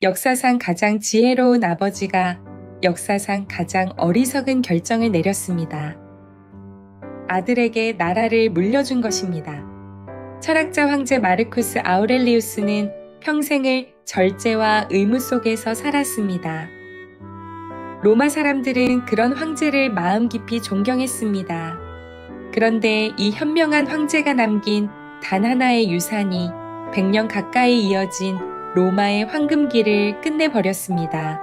역사상 가장 지혜로운 아버지가 역사상 가장 어리석은 결정을 내렸습니다. 아들에게 나라를 물려준 것입니다. 철학자 황제 마르쿠스 아우렐리우스는 평생을 절제와 의무 속에서 살았습니다. 로마 사람들은 그런 황제를 마음 깊이 존경했습니다. 그런데 이 현명한 황제가 남긴 단 하나의 유산이 100년 가까이 이어진 로마의 황금기를 끝내버렸습니다.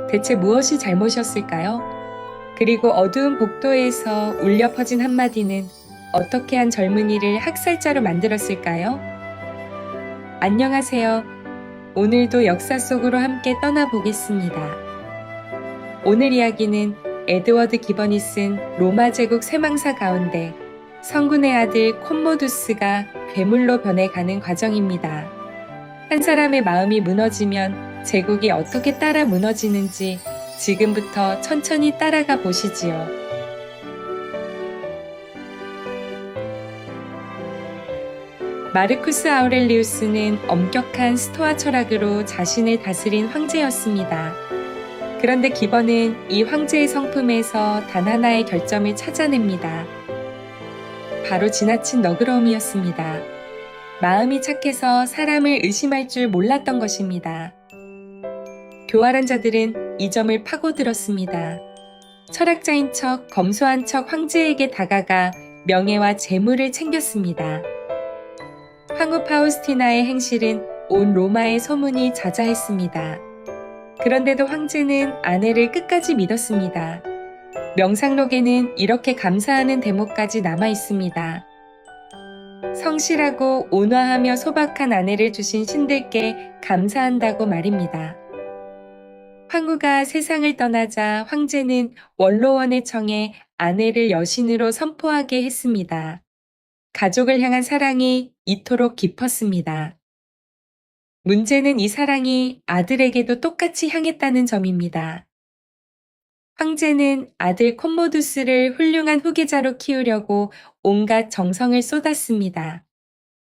대체 무엇이 잘못이었을까요? 그리고 어두운 복도에서 울려 퍼진 한마디는 어떻게 한 젊은이를 학살자로 만들었을까요? 안녕하세요. 오늘도 역사 속으로 함께 떠나보겠습니다. 오늘 이야기는 에드워드 기번이 쓴 로마 제국 쇠망사 가운데 성군의 아들 콤모두스가 괴물로 변해가는 과정입니다. 한 사람의 마음이 무너지면 제국이 어떻게 따라 무너지는지 지금부터 천천히 따라가 보시지요. 마르쿠스 아우렐리우스는 엄격한 스토아 철학으로 자신을 다스린 황제였습니다. 그런데 기번은 이 황제의 성품에서 단 하나의 결점을 찾아냅니다. 바로 지나친 너그러움이었습니다. 마음이 착해서 사람을 의심할 줄 몰랐던 것입니다. 교활한 자들은 이 점을 파고들었습니다. 철학자인 척, 검소한 척 황제에게 다가가 명예와 재물을 챙겼습니다. 황후 파우스티나의 행실은 온 로마의 소문이 자자했습니다. 그런데도 황제는 아내를 끝까지 믿었습니다. 명상록에는 이렇게 감사하는 대목까지 남아 있습니다. 성실하고 온화하며 소박한 아내를 주신 신들께 감사한다고 말입니다. 황후가 세상을 떠나자 황제는 원로원에 청해 아내를 여신으로 선포하게 했습니다. 가족을 향한 사랑이 이토록 깊었습니다. 문제는 이 사랑이 아들에게도 똑같이 향했다는 점입니다. 황제는 아들 콤모두스를 훌륭한 후계자로 키우려고 온갖 정성을 쏟았습니다.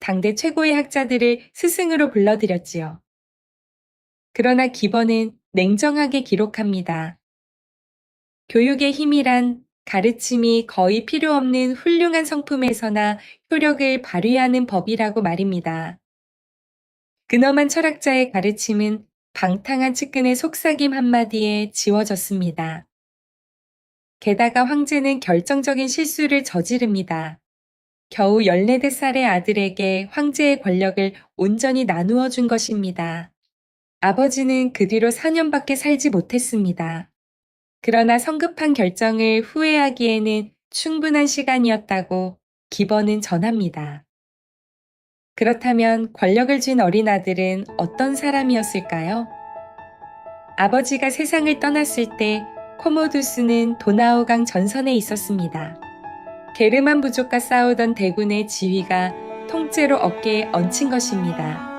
당대 최고의 학자들을 스승으로 불러들였지요. 그러나 기번은 냉정하게 기록합니다. 교육의 힘이란 가르침이 거의 필요 없는 훌륭한 성품에서나 효력을 발휘하는 법이라고 말입니다. 근엄한 철학자의 가르침은 방탕한 측근의 속삭임 한마디에 지워졌습니다. 게다가 황제는 결정적인 실수를 저지릅니다. 겨우 14살의 아들에게 황제의 권력을 온전히 나누어 준 것입니다. 아버지는 그 뒤로 4년밖에 살지 못했습니다. 그러나 성급한 결정을 후회하기에는 충분한 시간이었다고 기번은 전합니다. 그렇다면 권력을 쥔 어린 아들은 어떤 사람이었을까요? 아버지가 세상을 떠났을 때 코모두스는 도나우강 전선에 있었습니다. 게르만 부족과 싸우던 대군의 지휘가 통째로 어깨에 얹힌 것입니다.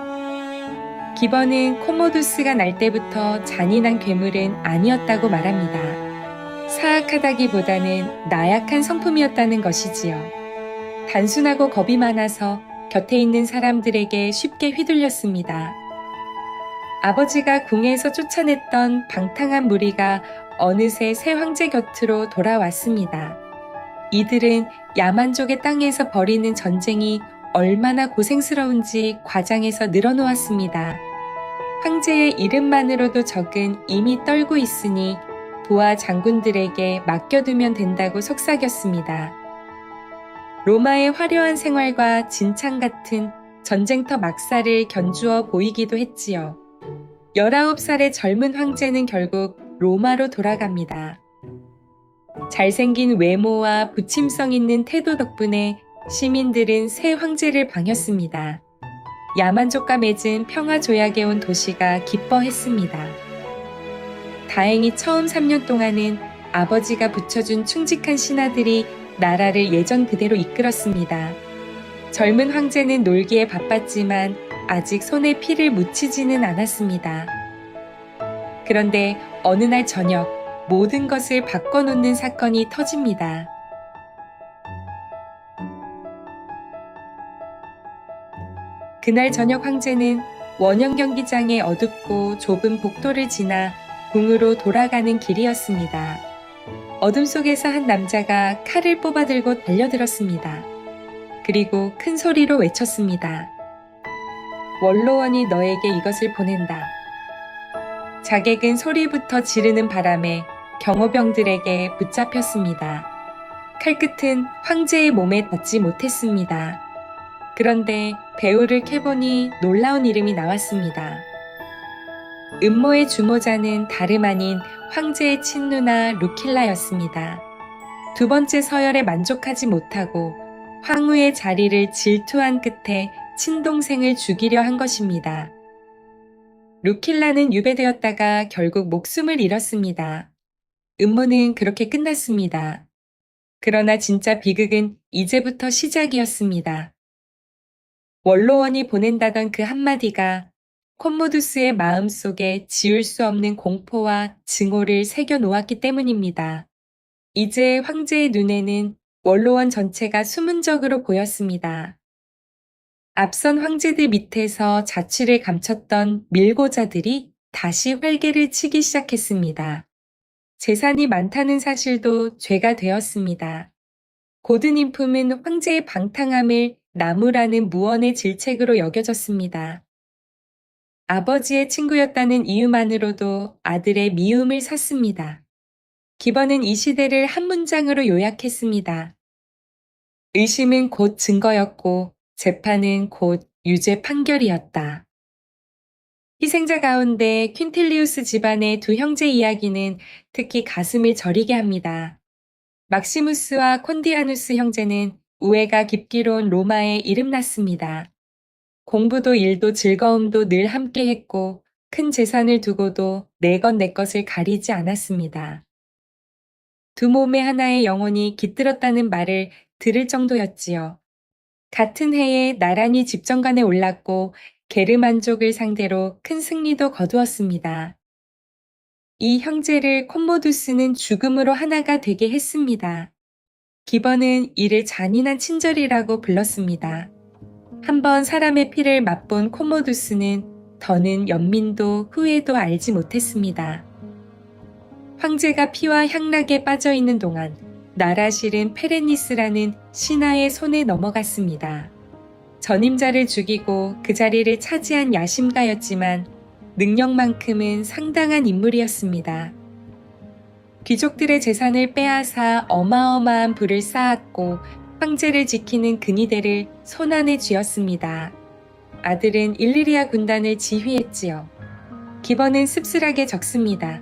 기번은 코모두스가 날 때부터 잔인한 괴물은 아니었다고 말합니다. 사악하다기보다는 나약한 성품이었다는 것이지요. 단순하고 겁이 많아서 곁에 있는 사람들에게 쉽게 휘둘렸습니다. 아버지가 궁에서 쫓아냈던 방탕한 무리가 어느새 새 황제 곁으로 돌아왔습니다. 이들은 야만족의 땅에서 벌이는 전쟁이 얼마나 고생스러운지 과장해서 늘어놓았습니다. 황제의 이름만으로도 적은 이미 떨고 있으니 부하 장군들에게 맡겨두면 된다고 속삭였습니다. 로마의 화려한 생활과 진창 같은 전쟁터 막사를 견주어 보이기도 했지요. 19살의 젊은 황제는 결국 로마로 돌아갑니다. 잘생긴 외모와 부침성 있는 태도 덕분에 시민들은 새 황제를 반겼습니다. 야만족과 맺은 평화 조약에 온 도시가 기뻐했습니다. 다행히 처음 3년 동안은 아버지가 붙여준 충직한 신하들이 나라를 예전 그대로 이끌었습니다. 젊은 황제는 놀기에 바빴지만 아직 손에 피를 묻히지는 않았습니다. 그런데 어느 날 저녁 모든 것을 바꿔놓는 사건이 터집니다. 그날 저녁 황제는 원형 경기장의 어둡고 좁은 복도를 지나 궁으로 돌아가는 길이었습니다. 어둠 속에서 한 남자가 칼을 뽑아들고 달려들었습니다. 그리고 큰 소리로 외쳤습니다. 원로원이 너에게 이것을 보낸다. 자객은 소리부터 지르는 바람에 경호병들에게 붙잡혔습니다. 칼끝은 황제의 몸에 닿지 못했습니다. 그런데 배우를 캐보니 놀라운 이름이 나왔습니다. 음모의 주모자는 다름 아닌 황제의 친누나 루킬라였습니다. 두 번째 서열에 만족하지 못하고 황후의 자리를 질투한 끝에 친동생을 죽이려 한 것입니다. 루킬라는 유배되었다가 결국 목숨을 잃었습니다. 음모는 그렇게 끝났습니다. 그러나 진짜 비극은 이제부터 시작이었습니다. 원로원이 보낸다던 그 한마디가 콤모두스의 마음속에 지울 수 없는 공포와 증오를 새겨 놓았기 때문입니다. 이제 황제의 눈에는 원로원 전체가 수문적으로 보였습니다. 앞선 황제들 밑에서 자취를 감췄던 밀고자들이 다시 활개를 치기 시작했습니다. 재산이 많다는 사실도 죄가 되었습니다. 고든 인품은 황제의 방탕함을 나무라는 무언의 질책으로 여겨졌습니다. 아버지의 친구였다는 이유만으로도 아들의 미움을 샀습니다. 기번은 이 시대를 한 문장으로 요약했습니다. 의심은 곧 증거였고 재판은 곧 유죄 판결이었다. 희생자 가운데 퀸틸리우스 집안의 두 형제 이야기는 특히 가슴을 저리게 합니다. 막시무스와 콘디아누스 형제는 우애가 깊기로운 로마에 이름났습니다. 공부도 일도 즐거움도 늘 함께 했고 큰 재산을 두고도 내 것 내 것을 가리지 않았습니다. 두 몸의 하나의 영혼이 깃들었다는 말을 들을 정도였지요. 같은 해에 나란히 집정관에 올랐고 게르만족을 상대로 큰 승리도 거두었습니다. 이 형제를 콤모두스는 죽음으로 하나가 되게 했습니다. 기번은 이를 잔인한 친절이라고 불렀습니다. 한번 사람의 피를 맛본 콤모두스는 더는 연민도 후회도 알지 못했습니다. 황제가 피와 향락에 빠져 있는 동안 나라실은 페레니스라는 신하의 손에 넘어갔습니다. 전임자를 죽이고 그 자리를 차지한 야심가였지만 능력만큼은 상당한 인물이었습니다. 귀족들의 재산을 빼앗아 어마어마한 부를 쌓았고 황제를 지키는 근위대를 손안에 쥐었습니다. 아들은 일리리아 군단을 지휘했지요. 기번은 씁쓸하게 적습니다.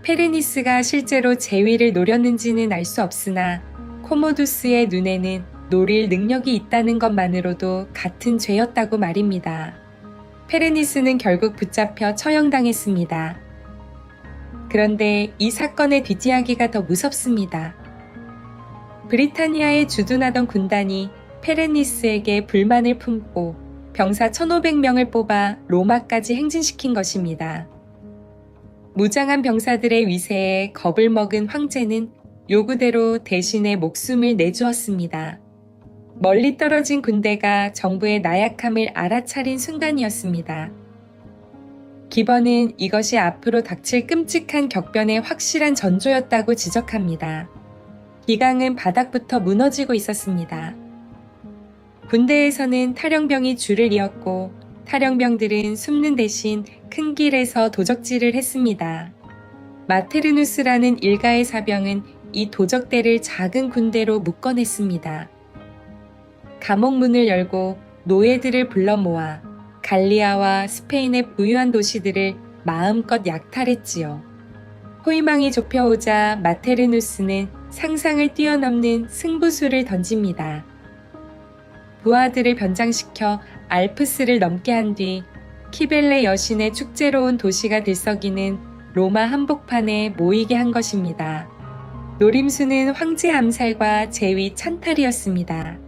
페르니스가 실제로 재위를 노렸는지는 알 수 없으나 코모두스의 눈에는 노릴 능력이 있다는 것만으로도 같은 죄였다고 말입니다. 페르니스는 결국 붙잡혀 처형당했습니다. 그런데 이 사건의 뒷이야기가 더 무섭습니다. 브리타니아에 주둔하던 군단이 페레니스에게 불만을 품고 병사 1,500명을 뽑아 로마까지 행진시킨 것입니다. 무장한 병사들의 위세에 겁을 먹은 황제는 요구대로 대신에 목숨을 내주었습니다. 멀리 떨어진 군대가 정부의 나약함을 알아차린 순간이었습니다. 기번은 이것이 앞으로 닥칠 끔찍한 격변의 확실한 전조였다고 지적합니다. 기강은 바닥부터 무너지고 있었습니다. 군대에서는 탈영병이 줄을 이었고 탈영병들은 숨는 대신 큰 길에서 도적질을 했습니다. 마테르누스라는 일가의 사병은 이 도적대를 작은 군대로 묶어냈습니다. 감옥 문을 열고 노예들을 불러 모아 갈리아와 스페인의 부유한 도시들을 마음껏 약탈했지요. 호위망이 좁혀오자 마테르누스는 상상을 뛰어넘는 승부수를 던집니다. 부하들을 변장시켜 알프스를 넘게 한 뒤 키벨레 여신의 축제로 온 도시가 들썩이는 로마 한복판에 모이게 한 것입니다. 노림수는 황제 암살과 제위 찬탈이었습니다.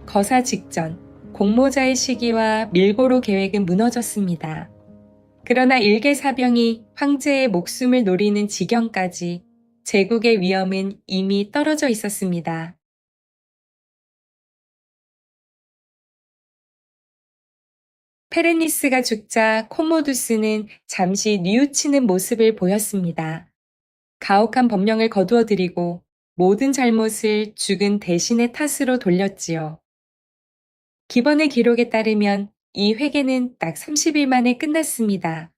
거사 직전 공모자의 시기와 밀고로 계획은 무너졌습니다. 그러나 일개 사병이 황제의 목숨을 노리는 지경까지 제국의 위험은 이미 떨어져 있었습니다. 페레니스가 죽자 코모두스는 잠시 뉘우치는 모습을 보였습니다. 가혹한 법령을 거두어들이고 모든 잘못을 죽은 대신의 탓으로 돌렸지요. 기번의 기록에 따르면 이 회개는 딱 30일 만에 끝났습니다.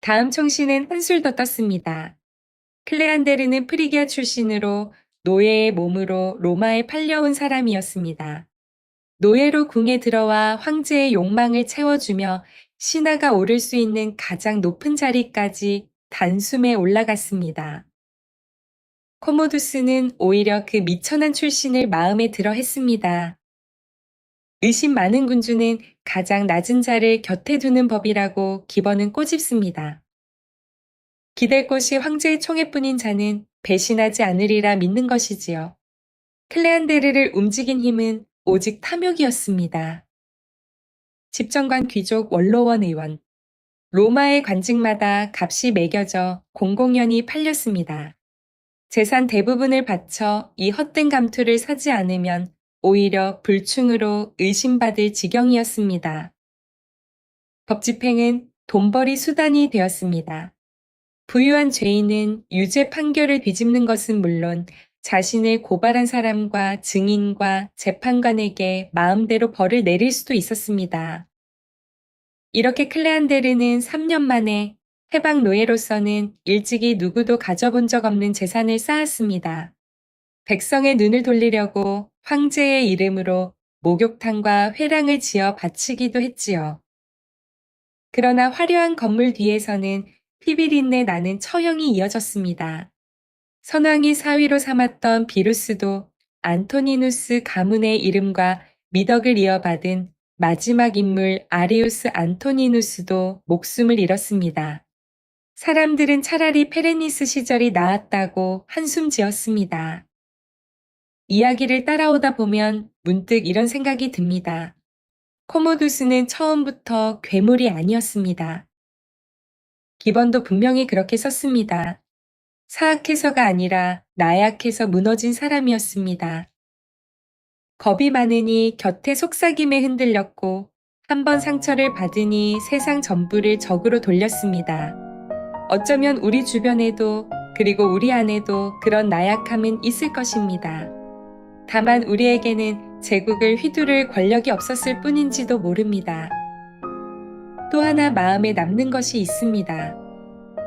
다음 총시는 한술 더 떴습니다. 클레안데르는 프리기아 출신으로 노예의 몸으로 로마에 팔려온 사람이었습니다. 노예로 궁에 들어와 황제의 욕망을 채워주며 신하가 오를 수 있는 가장 높은 자리까지 단숨에 올라갔습니다. 코모두스는 오히려 그 미천한 출신을 마음에 들어 했습니다. 의심 많은 군주는 가장 낮은 자를 곁에 두는 법이라고 기번은 꼬집습니다. 기댈 곳이 황제의 총애뿐인 자는 배신하지 않으리라 믿는 것이지요. 클레안데르를 움직인 힘은 오직 탐욕이었습니다. 집정관 귀족 원로원 의원. 로마의 관직마다 값이 매겨져 공공연히 팔렸습니다. 재산 대부분을 바쳐 이 헛된 감투를 사지 않으면 오히려 불충으로 의심받을 지경이었습니다. 법집행은 돈벌이 수단이 되었습니다. 부유한 죄인은 유죄 판결을 뒤집는 것은 물론 자신을 고발한 사람과 증인과 재판관에게 마음대로 벌을 내릴 수도 있었습니다. 이렇게 클레안데르는 3년 만에 해방 노예로서는 일찍이 누구도 가져본 적 없는 재산을 쌓았습니다. 백성의 눈을 돌리려고 황제의 이름으로 목욕탕과 회랑을 지어 바치기도 했지요. 그러나 화려한 건물 뒤에서는 피비린내 나는 처형이 이어졌습니다. 선왕이 사위로 삼았던 비루스도 안토니누스 가문의 이름과 미덕을 이어받은 마지막 인물 아리우스 안토니누스도 목숨을 잃었습니다. 사람들은 차라리 페레니스 시절이 나았다고 한숨 지었습니다. 이야기를 따라오다 보면 문득 이런 생각이 듭니다. 코모두스는 처음부터 괴물이 아니었습니다. 기번도 분명히 그렇게 썼습니다. 사악해서가 아니라 나약해서 무너진 사람이었습니다. 겁이 많으니 곁에 속삭임에 흔들렸고 한 번 상처를 받으니 세상 전부를 적으로 돌렸습니다. 어쩌면 우리 주변에도 그리고 우리 안에도 그런 나약함은 있을 것입니다. 다만 우리에게는 제국을 휘두를 권력이 없었을 뿐인지도 모릅니다. 또 하나 마음에 남는 것이 있습니다.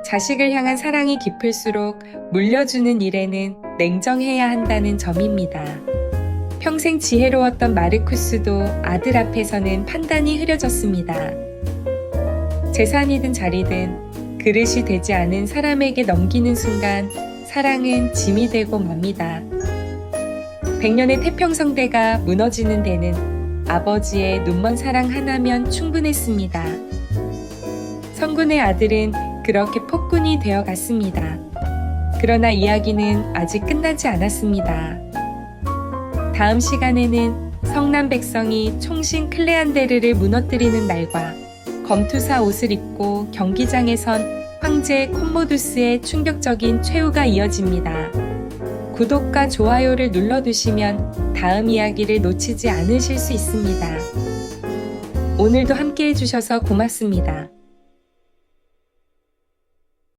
자식을 향한 사랑이 깊을수록 물려주는 일에는 냉정해야 한다는 점입니다. 평생 지혜로웠던 마르쿠스도 아들 앞에서는 판단이 흐려졌습니다. 재산이든 자리든 그릇이 되지 않은 사람에게 넘기는 순간 사랑은 짐이 되고 맙니다. 백년의 태평성대가 무너지는 데는 아버지의 눈먼 사랑 하나면 충분했습니다. 성군의 아들은 그렇게 폭군이 되어 갔습니다. 그러나 이야기는 아직 끝나지 않았습니다. 다음 시간에는 성남 백성이 총신 클레안데르를 무너뜨리는 날과 검투사 옷을 입고 경기장에 선 황제 콤모두스의 충격적인 최후가 이어집니다. 구독과 좋아요를 눌러두시면 다음 이야기를 놓치지 않으실 수 있습니다. 오늘도 함께 해주셔서 고맙습니다.